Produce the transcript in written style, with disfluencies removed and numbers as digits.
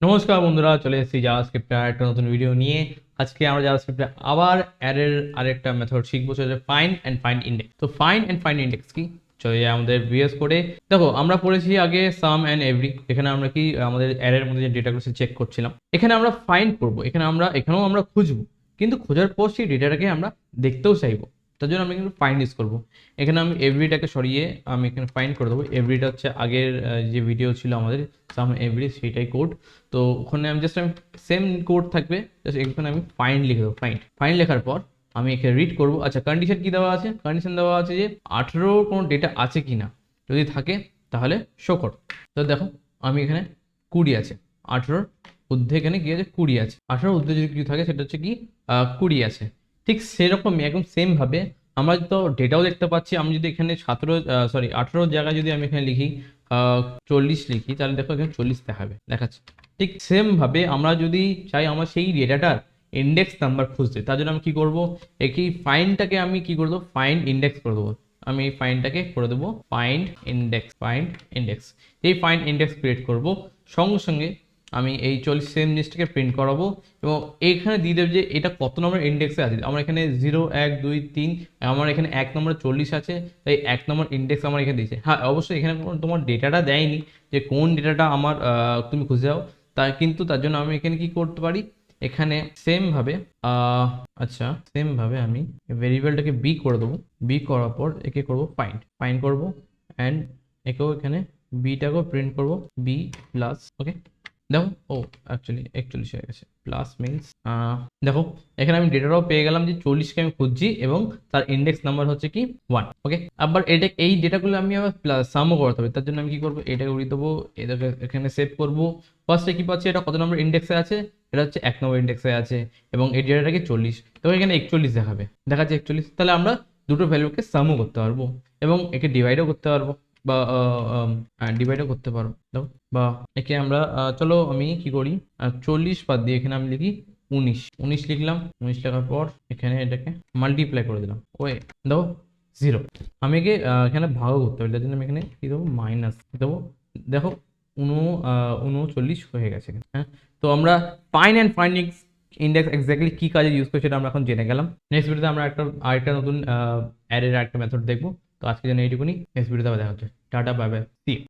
নমস্কার বন্ধুরা, চলে এসেছি জাভাস্ক্রিপ্টের একটা নতুন ভিডিও নিয়ে। আজকে আমরা জাভাস্ক্রিপ্টে আবার অ্যারের আরেকটা মেথড শিখবো, সেটা ফাইন্ড অ্যান্ড ফাইন্ড ইন্ডেক্স। তো ফাইন্ড অ্যান্ড ফাইন্ড ইন্ডেক্স কি, চলে যায় আমাদের ভিএস কোডে। দেখো, আমরা পড়েছি আগে সাম অ্যান্ড এভরি। এখানে আমরা কি আমাদের অ্যারের মধ্যে যে ডেটাগুলো চেক করছিলাম, এখানে আমরা ফাইন্ড করব। এখানেও আমরা খুঁজবো, কিন্তু খোঁজার পর সেই ডেটাটাকে আমরা দেখতেও চাইবো। তার জন্য আমি কিন্তু ফাইন্ড ইউজ করবো। এখানে আমি এভরিটাকে সরিয়ে আমি এখানে ফাইন্ড করে দেবো। এভরিটা হচ্ছে আগের যে ভিডিও ছিল আমাদের সাম এভরি, সেইটাই কোড। তো ওখানে আমি সেম কোড থাকবে, জাস্ট এখানে আমি ফাইন্ড লিখে দেবো। ফাইন্ড লেখার পর আমি এখানে রিড করবো। আচ্ছা, কন্ডিশন কি দেওয়া আছে? কন্ডিশন দেওয়া আছে যে 18 কোনো ডেটা আছে কি না, যদি থাকে তাহলে শো করো। তো দেখো, আমি এখানে 20 আছে, 18 ঊর্ধ্বে এখানে কি আছে? 20 আছে। 18 ঊর্ধ্বে যদি কিছু থাকে সেটা হচ্ছে কি 20 আছে। ঠিক সেরকমই একদম সেমভাবে আমরা তো ডেটাও দেখতে পাচ্ছি। আমি যদি এখানে 18 জায়গায় যদি আমি এখানে লিখি 40 লিখি, তাহলে দেখো এখানে 40 দেখাচ্ছে। ঠিক সেমভাবে আমরা যদি চাই আমার সেই ডেটাটার ইন্ডেক্স নাম্বার খুঁজতে, তার জন্য আমি কি করব, একই ফাইন্ডটাকে আমি কি করে দেবো, ফাইন্ড ইন্ডেক্স করে দেবো। আমি এই ফাইন্ডটাকে করে দেবো ফাইন্ড ইন্ডেক্স। এই ফাইন্ড ইন্ডেক্স ক্রিয়েট করব, সঙ্গে সঙ্গে আমি এই 40 সেম জিনিসটাকে প্রিন্ট করাবো এবং এইখানে দিয়ে দেবে যে এটা কত নম্বর ইন্ডেক্সে আছে। আমার এখানে 0 1 2 3, আমার এখানে 1 নম্বরে 40 আছে, তাই 1 নম্বর ইন্ডেক্স আমার এখানে দিয়েছে। হ্যাঁ, অবশ্যই এখানে তোমার ডেটাটা দেয়নি যে কোন ডেটাটা আমার তুমি খুঁজে যাও, কিন্তু তার জন্য আমি এখানে কি করতে পারি, এখানে সেমভাবে আমি ভেরিয়েবলটাকে বি করে দেবো। বি করার পর একে করবো ফাইন্ড করবো, অ্যান্ড একেও এখানে বিটাকেও প্রিন্ট করবো বি প্লাস। ওকে, দেখো, ও অ্যাকচুয়ালি 41 হয়ে গেছে। প্লাস মিনস দেখো, এখানে আমি ডেটাটাও পেয়ে গেলাম যে 40কে আমি খুঁজছি এবং তার ইন্ডেক্স নাম্বার হচ্ছে কি 1। ওকে, আবার এই ডেটাগুলো আমি আবার প্লাস সামও করতে হবে। তার জন্য আমি কি করবো, এটাকে উড়িয়ে দেবো, এটাকে এখানে সেভ করবো। ফার্স্টে কি পাচ্ছি, এটা কত নম্বর ইন্ডেক্সে আছে? এটা হচ্ছে 1 নম্বর ইন্ডেক্সে আছে এবং এই ডেটাটাকে 40, তো এখানে 41 দেখাচ্ছে 41। তাহলে আমরা দুটো ভ্যালুকে সামও করতে পারবো এবং একে ডিভাইডও করতে পারবো, বা ডিভাইডও করতে পারো। দেখো, বা একে আমরা চলো আমি কি করি, 40 বাদ দিয়ে এখানে আমি লিখি 19 লিখলাম। 19 লেখার পর এখানে এটাকে মাল্টিপ্লাই করে দিলাম। ওয়ে, দেখো 0। আমি একে এখানে ভাগও করতে পারি, তার জন্য আমি এখানে কি দেবো, মাইনাস দেবো। দেখো 39 হয়ে গেছে। হ্যাঁ, তো আমরা find and finding index exactly কি কাজে ইউজ করি সেটা আমরা এখন জেনে গেলাম। নেক্সট ভিডিওতে আমরা আরেকটা নতুন অ্যারের একটা মেথড দেখবো। তো আজকে জন্য এইটুকুনি, নেক্সট ভিডিওতে আবার দেখা হচ্ছে। Tata, bye bye, see you.